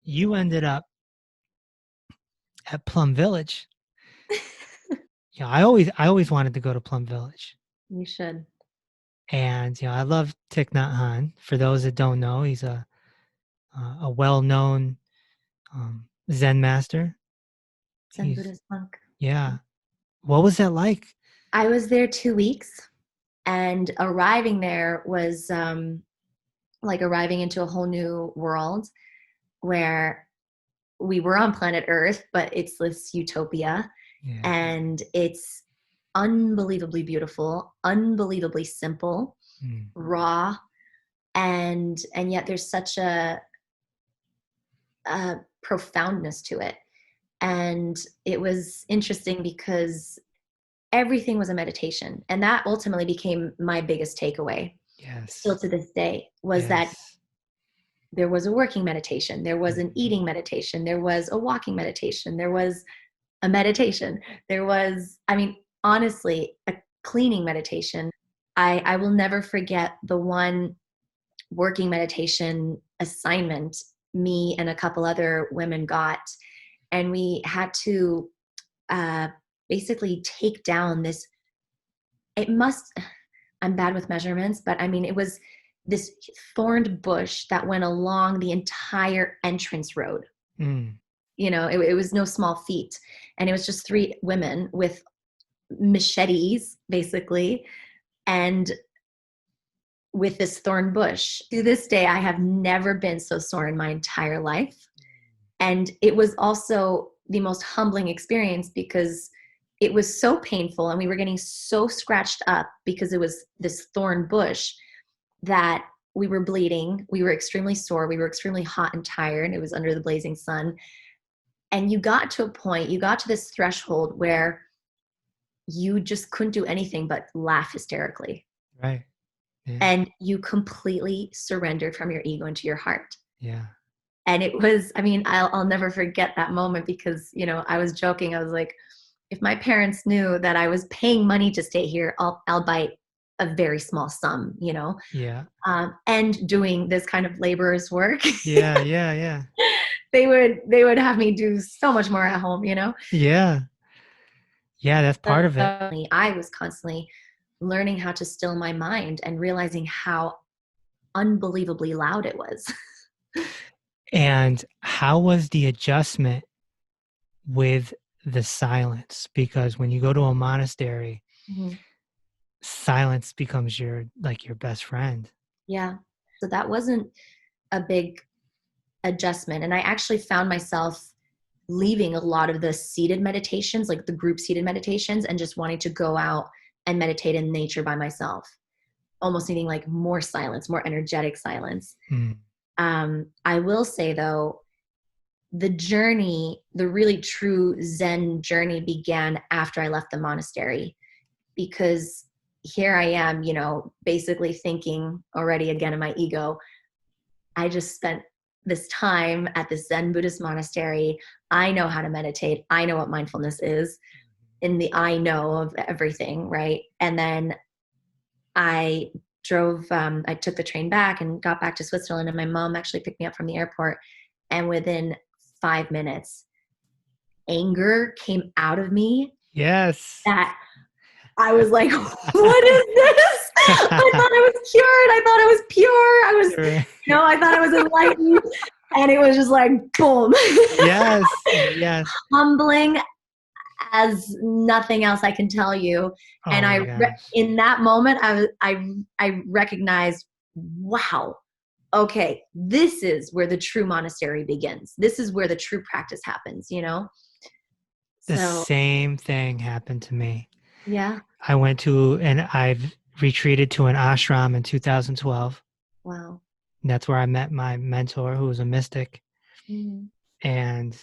you ended up at Plum Village. Yeah, I always wanted to go to Plum Village. You should. And I love Thich Nhat Hanh. For those that don't know, he's a well-known Zen master. Zen He's Buddhist monk. yeah. What was that like? I was there 2 weeks, and arriving there was like arriving into a whole new world where we were on planet Earth, but it's this utopia, Yeah. and it's unbelievably beautiful, unbelievably simple, Mm. raw, and yet there's such a profoundness to it. And it was interesting because everything was a meditation, and that ultimately became my biggest takeaway still Yes. to this day, was that Yes. there was a working meditation, there was an eating meditation, there was a walking meditation, there was a meditation, there was, I mean, honestly, a cleaning meditation. I will never forget the one working meditation assignment me and a couple other women got, and we had to uh, basically take down this, it must, I'm bad with measurements, but I mean, it was this thorned bush that went along the entire entrance road. Mm. It was no small feat. And it was just three women with machetes, basically, and with this thorn bush. To this day, I have never been so sore in my entire life. And it was also the most humbling experience because it was so painful and we were getting so scratched up because it was this thorn bush that we were bleeding. We were extremely sore. We were extremely hot and tired. It was under the blazing sun. And you got to a point, you got to this threshold where you just couldn't do anything but laugh hysterically. Right. Yeah. And you completely surrendered from your ego into your heart. Yeah. And it was, I mean, I'll never forget that moment because, I was joking. I was like, if my parents knew that I was paying money to stay here, albeit a very small sum, Yeah. and doing this kind of laborer's work, Yeah. Yeah. Yeah. they would have me do so much more at home. Yeah. Yeah. That's part So of it. I was constantly learning how to still my mind and realizing how unbelievably loud it was. And how was the adjustment with the silence? Because when you go to a monastery, Mhm. silence becomes your best friend. Yeah. So that wasn't a big adjustment. And I actually found myself leaving a lot of the seated meditations, like the group seated meditations, and just wanting to go out and meditate in nature by myself, almost needing like more silence, more energetic silence. Mm. I will say though, the journey, the really true Zen journey began after I left the monastery, because here I am, basically thinking already again in my ego, I just spent this time at this Zen Buddhist monastery. I know how to meditate. I know what mindfulness is in the I know of everything, right? And then I I took the train back and got back to Switzerland, and my mom actually picked me up from the airport. And within 5 minutes, anger came out of me Yes. that I was like, what is this? I thought I was cured. I thought I was pure. Right. I thought I was enlightened. And it was just like, boom. Yes. Yes. Humbling as nothing else I can tell you. Oh And my gosh. in that moment, I recognized, wow, okay, this is where the true monastery begins. This is where the true practice happens. The So same thing happened to me. yeah, I've retreated to an ashram in 2012. wow. And that's where I met my mentor, who was a mystic. Mm. And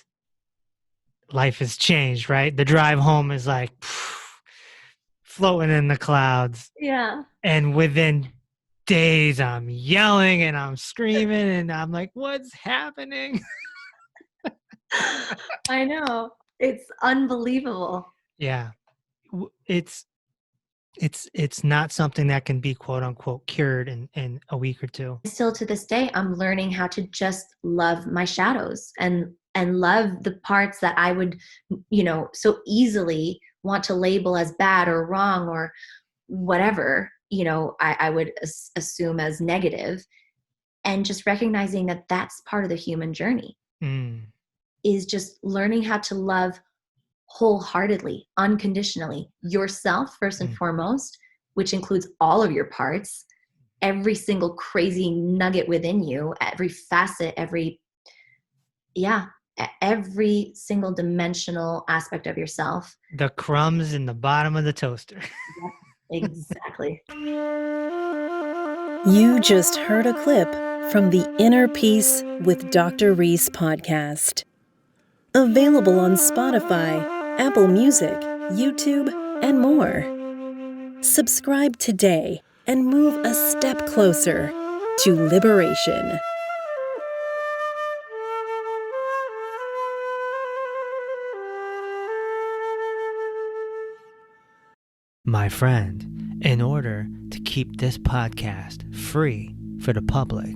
life has changed, right? The drive home is like floating in the clouds. Yeah, And within days, I'm yelling and I'm screaming and I'm like, what's happening? I know. It's unbelievable. Yeah. It's It's not something that can be quote unquote cured in a week or two. Still to this day, I'm learning how to just love my shadows and love the parts that I would, so easily want to label as bad or wrong or whatever, I would assume as negative. And just recognizing that that's part of the human journey Mm, is just learning how to love wholeheartedly, unconditionally, yourself first and mm. foremost, which includes all of your parts, every single crazy nugget within you, every facet, every single dimensional aspect of yourself. The crumbs in the bottom of the toaster. Yep, exactly. You just heard a clip from the Inner Peace with Dr. Reese podcast. Available on Spotify, Apple Music, YouTube, and more. Subscribe today and move a step closer to liberation. My friend, in order to keep this podcast free for the public,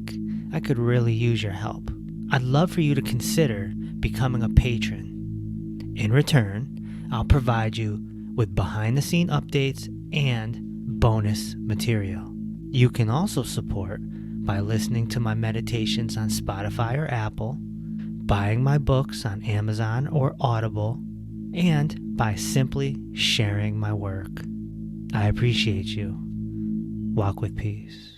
I could really use your help. I'd love for you to consider becoming a patron. In return, I'll provide you with behind-the-scene updates and bonus material. You can also support by listening to my meditations on Spotify or Apple, buying my books on Amazon or Audible, and by simply sharing my work. I appreciate you. Walk with peace.